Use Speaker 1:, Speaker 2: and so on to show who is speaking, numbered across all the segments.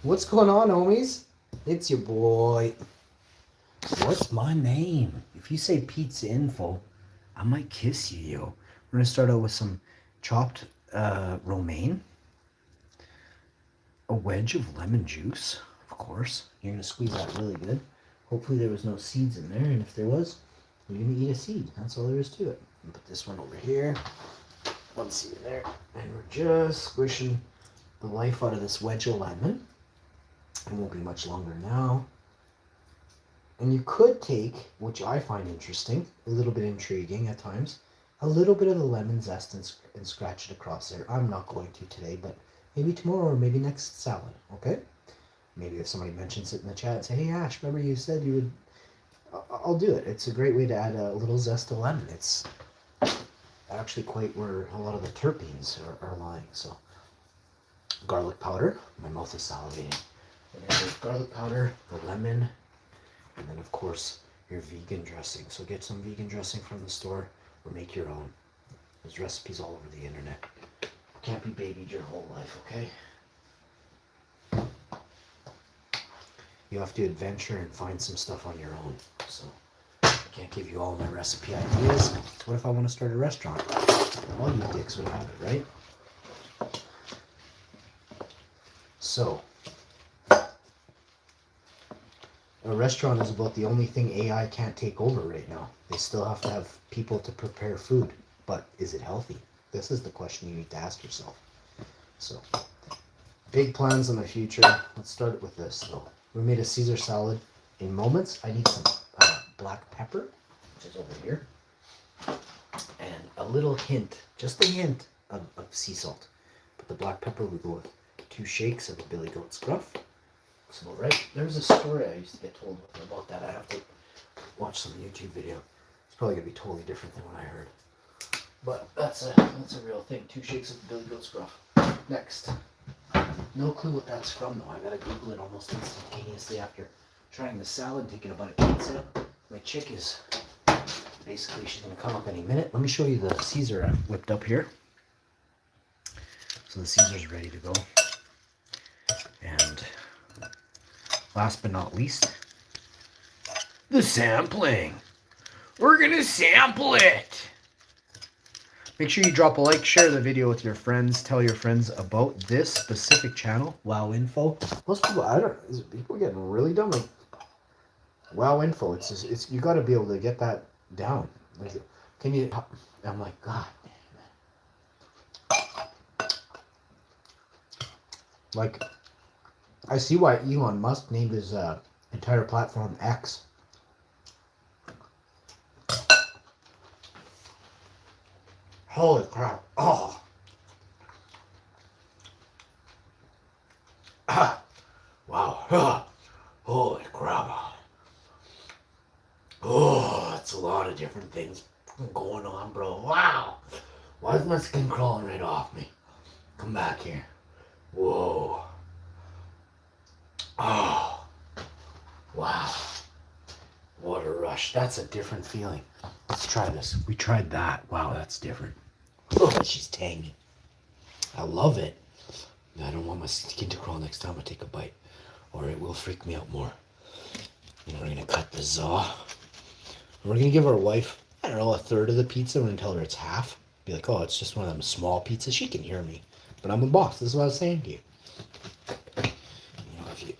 Speaker 1: What's going on, homies? It's your boy. What's my name? If you say pizza info, I might kiss you, yo. We're gonna start out with some chopped romaine, a wedge of lemon juice, of course. You're gonna squeeze that really good. Hopefully there was no seeds in there, and if there was, you're gonna eat a seed. That's all there is to it. Put this one over here. One seed there, and we're just squishing the life out of this wedge of lemon. It won't be much longer now. And you could take, which I find interesting, a little bit intriguing at times, a little bit of the lemon zest and scratch it across there. I'm not going to today, but maybe tomorrow or maybe next salad, okay? Maybe if somebody mentions it in the chat and say, hey Ash, remember you said you would, I'll do it. It's a great way to add a little zest of lemon. It's actually quite where a lot of the terpenes are lying. So garlic powder, my mouth is salivating. And then there's garlic powder, the lemon, and then of course your vegan dressing. So get some vegan dressing from the store or make your own. There's recipes all over the internet. Can't be babied your whole life, okay? You have to adventure and find some stuff on your own. So I can't give you all my recipe ideas. What if I want to start a restaurant? All you dicks would have it, right? So a restaurant is about the only thing AI can't take over right now. They still have to have people to prepare food. But is it healthy? This is the question you need to ask yourself. So, big plans in the future. Let's start it with this though. We made a Caesar salad in moments. I need some black pepper, which is over here. And a little hint, just a hint of sea salt. But the black pepper, we go with 2 shakes of the billy goat scruff. So right, there's a story I used to get told about that. I have to watch some YouTube video. It's probably gonna be totally different than what I heard. But that's a real thing. 2 shakes of the billy goat scruff. Next. No clue what that's from though. I gotta Google it almost instantaneously after trying the salad, taking a bite of pizza. My chick is basically, she's gonna come up any minute. Let me show you the Caesar I've whipped up here. So the Caesar's ready to go. And last but not least, the sampling. We're gonna sample it. Make sure you drop a like, share the video with your friends, tell your friends about this specific channel, Wow Info. Most people, people getting really dumb. Like, Wow Info, it's you got to be able to get that down. Like, can you? I'm like, God, man. Like, I see why Elon Musk named his entire platform X. Holy crap. Oh. Ah. Wow. Ah. Holy crap. Oh, that's a lot of different things going on, bro. Wow. Why is my skin crawling right off me? Come back here. Whoa. Oh. Wow. What a rush. That's a different feeling. Let's try this. We tried that. Wow, that's different. Oh, she's tangy. I love it. I don't want my skin to crawl next time I take a bite, or it will freak me out more. And we're gonna cut the zaw. We're gonna give our wife, I don't know, a third of the pizza. We're gonna tell her it's half. Be like, oh, it's just one of them small pizzas. She can hear me, but I'm the boss. This is what I was saying to you. You know, if you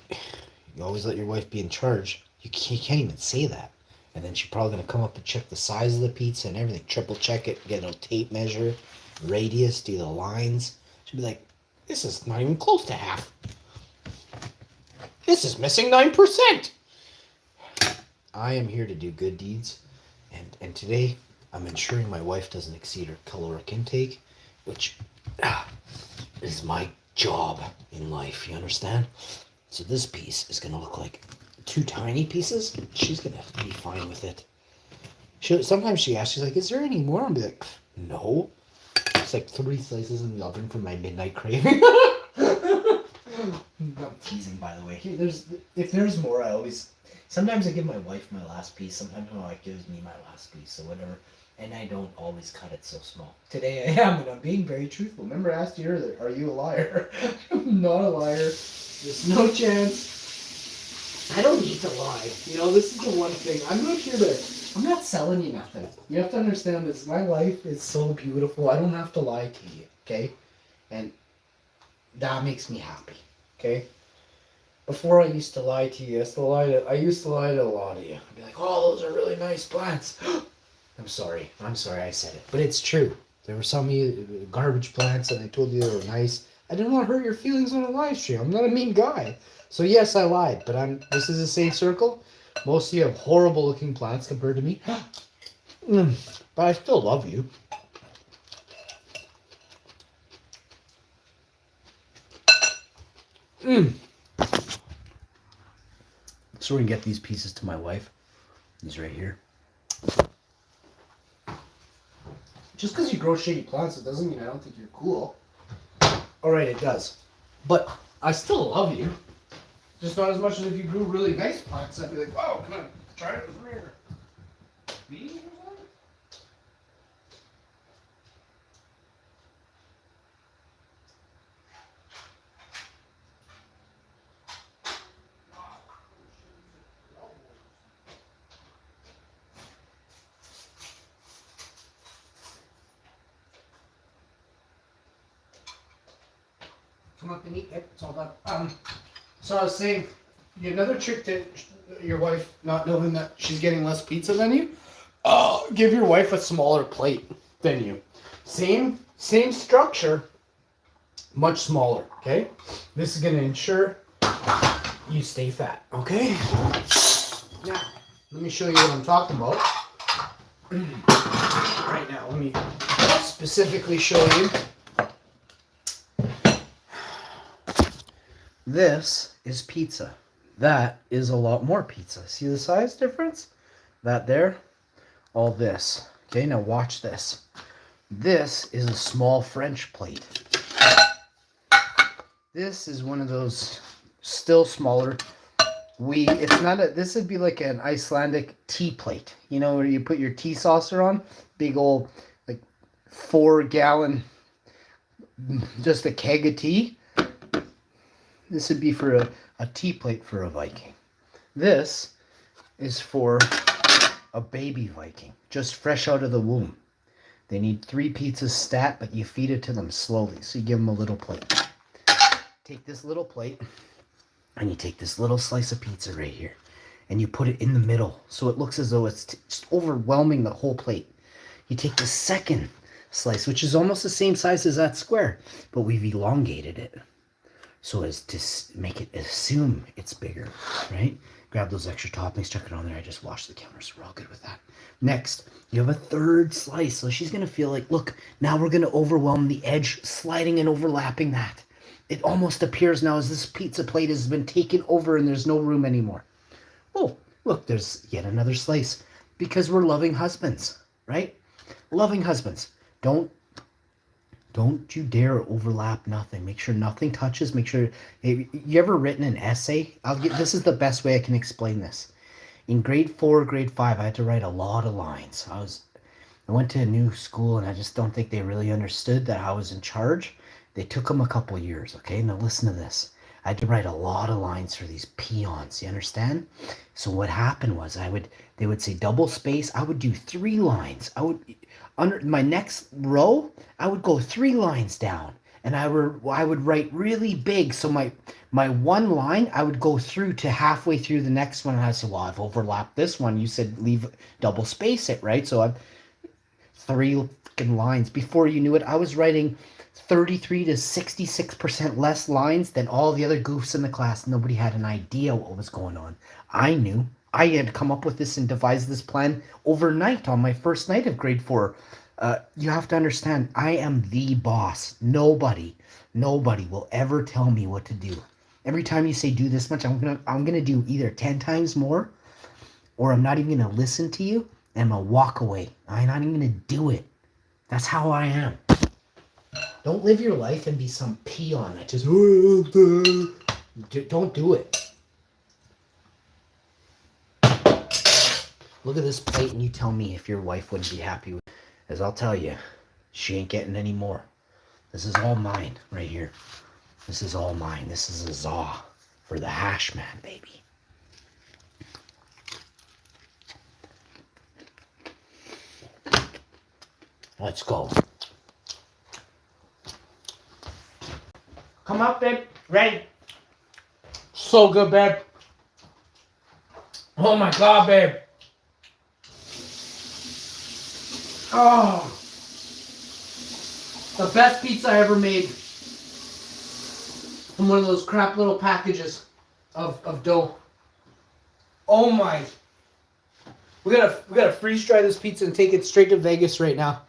Speaker 1: always let your wife be in charge, you can't even say that. And then she's probably gonna come up and check the size of the pizza and everything, triple check it, get a tape measure, radius, do the lines. She'll be like, this is not even close to half. This is missing 9%. I am here to do good deeds, and today I'm ensuring my wife doesn't exceed her caloric intake, which is my job in life, you understand? So this piece is gonna look like 2 tiny pieces. She's gonna have to be fine with it. Sometimes she asks, she's like, is there any more? I'll be like, no. It's like 3 slices in the oven for my midnight craving. I'm teasing, by the way. If there's more, sometimes I give my wife my last piece. Sometimes my wife gives me my last piece, so whatever. And I don't always cut it so small. Today I am, and I'm being very truthful. Remember, I asked you earlier, are you a liar? I'm not a liar. There's no chance. I don't need to lie. You know, this is the one thing. I'm not selling you nothing. You have to understand this. My life is so beautiful. I don't have to lie to you, okay? And that makes me happy, okay? Before I used to lie to you. I used to lie to a lot of you. I'd be like, oh, those are really nice plants. I'm sorry I said it. But it's true. There were some of you garbage plants and I told you they were nice. I didn't want to hurt your feelings on a live stream. I'm not a mean guy. So yes, I lied, but this is a safe circle. Most of you have horrible looking plants compared to me. But I still love you. So we're gonna get these pieces to my wife. These right here. Just because you grow shitty plants, it doesn't mean I don't think you're cool. Alright, it does. But I still love you. Just not as much as if you grew really nice plants. I'd be like, oh, come on, try it over here. Bees or something? Come up and eat it. It's all done. So I was saying, another trick to your wife not knowing that she's getting less pizza than you. Give your wife a smaller plate than you. Same structure, much smaller. Okay. This is gonna ensure you stay fat. Okay. Now, let me show you what I'm talking about. Right now, let me specifically show you. This is pizza. That is a lot more pizza. See the size difference? That there, all this. Okay, now watch this. This is a small French plate. This is one of those still smaller. This would be like an Icelandic tea plate. You know, where you put your tea saucer on? Big old, like 4-gallon, just a keg of tea. This would be for a tea plate for a Viking. This is for a baby Viking, just fresh out of the womb. They need 3 pizzas stat, but you feed it to them slowly. So you give them a little plate. Take this little plate, and you take this little slice of pizza right here, and you put it in the middle, so it looks as though it's just overwhelming the whole plate. You take the second slice, which is almost the same size as that square, but we've elongated it so as to make it assume it's bigger, right? Grab those extra toppings, chuck it on there. I just washed the counter, so we're all good with that. Next, you have a third slice. So she's going to feel like, look, now we're going to overwhelm the edge, sliding and overlapping that. It almost appears now as this pizza plate has been taken over and there's no room anymore. Oh, look, there's yet another slice. Because we're loving husbands, right? Loving husbands. Don't you dare overlap nothing. Make sure nothing touches. Make sure. You ever written an essay? This is the best way I can explain this. In grade 4, grade 5, I had to write a lot of lines. I went to a new school and I just don't think they really understood that I was in charge. They took them a couple years. Okay, now listen to this. I had to write a lot of lines for these peons. You understand? So what happened was they would say double space. I would do 3 lines. Under my next row, I would go 3 lines down, and I would write really big. So my one line, I would go through to halfway through the next one, and I said, well, I've overlapped this one. You said leave double space it, right? So I've 3 lines. Before you knew it, I was writing 33 to 66% less lines than all the other goofs in the class. Nobody had an idea what was going on. I knew. I had come up with this and devised this plan overnight on my first night of grade 4. You have to understand, I am the boss. Nobody will ever tell me what to do. Every time you say do this much, I'm gonna do either 10 times more, or I'm not even gonna listen to you, and I'm gonna walk away. I'm not even gonna do it. That's how I am. Don't live your life and be some peon that just don't do it. Look at this plate and you tell me if your wife wouldn't be happy with it. As I'll tell you, she ain't getting any more. This is all mine right here. This is all mine. This is a za for the hash man, baby. Let's go. Come up, babe. Ready? So good, babe. Oh my God, babe. Oh. The best pizza I ever made. From one of those crap little packages of dough. Oh my. We gotta freeze dry this pizza and take it straight to Vegas right now.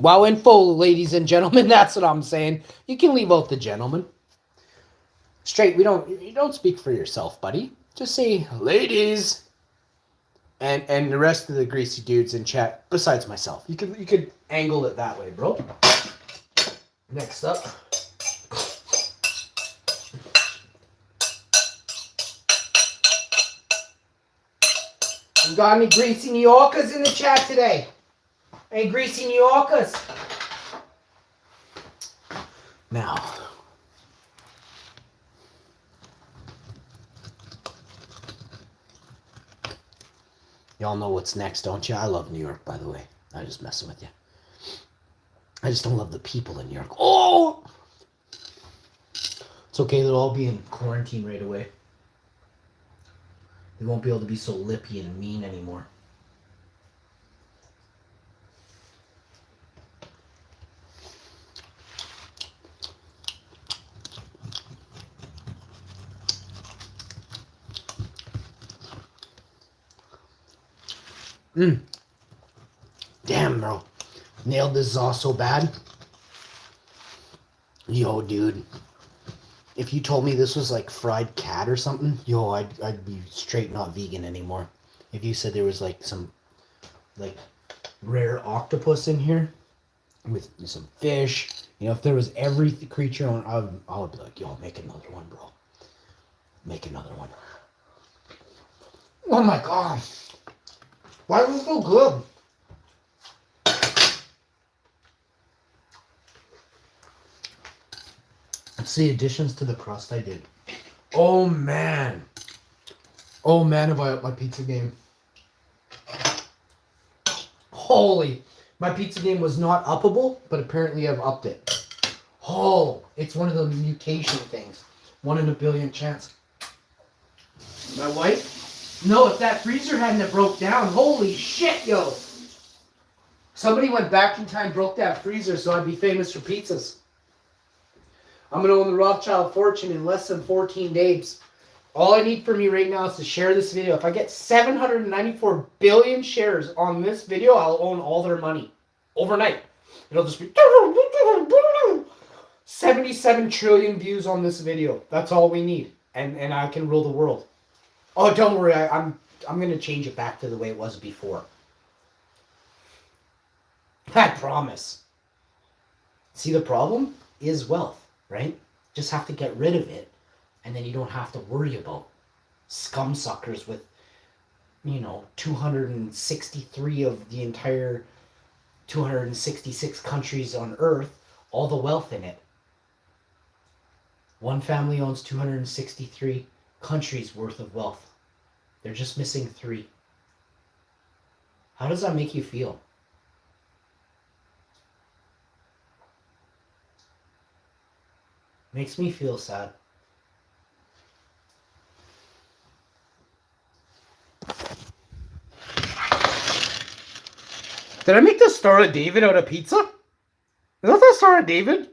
Speaker 1: Wow, in full, ladies and gentlemen, that's what I'm saying. You can leave out the gentleman. Straight, you don't speak for yourself, buddy. Just say ladies. And the rest of the greasy dudes in chat, besides myself. You could angle it that way, bro. Next up. You got any greasy New Yorkers in the chat today? Any greasy New Yorkers? Now. Y'all know what's next, don't you? I love New York, by the way. I'm just messing with you. I just don't love the people in New York. Oh! It's okay, they'll all be in quarantine right away. They won't be able to be so lippy and mean anymore. Damn, bro. Nailed this sauce so bad. Yo, dude. If you told me this was like fried cat or something, yo, I'd be straight not vegan anymore. If you said there was like some like rare octopus in here with some fish, you know, if there was every creature on, I would be like, yo, make another one, bro. Make another one. Oh my God. Why is it so good? Let's see additions to the crust I did. Oh man. Oh man, have I upped my pizza game. Holy. My pizza game was not uppable, but apparently I've upped it. Oh, it's one of the mutation things. 1 in a billion chance. My wife? No, if that freezer hadn't have broke down, holy shit, yo. Somebody went back in time, broke that freezer, so I'd be famous for pizzas. I'm going to own the Rothschild fortune in less than 14 days. All I need from you right now is to share this video. If I get 794 billion shares on this video, I'll own all their money. Overnight. It'll just be 77 trillion views on this video. That's all we need. And I can rule the world. Oh, don't worry. I'm going to change it back to the way it was before. I promise. See, the problem is wealth, right? Just have to get rid of it. And then you don't have to worry about scum suckers with, 263 of the entire 266 countries on Earth, all the wealth in it. One family owns 263 countries worth of wealth. They're just missing 3. How does that make you feel? Makes me feel sad. Did I make the Star of David out of pizza? Is that the Star of David?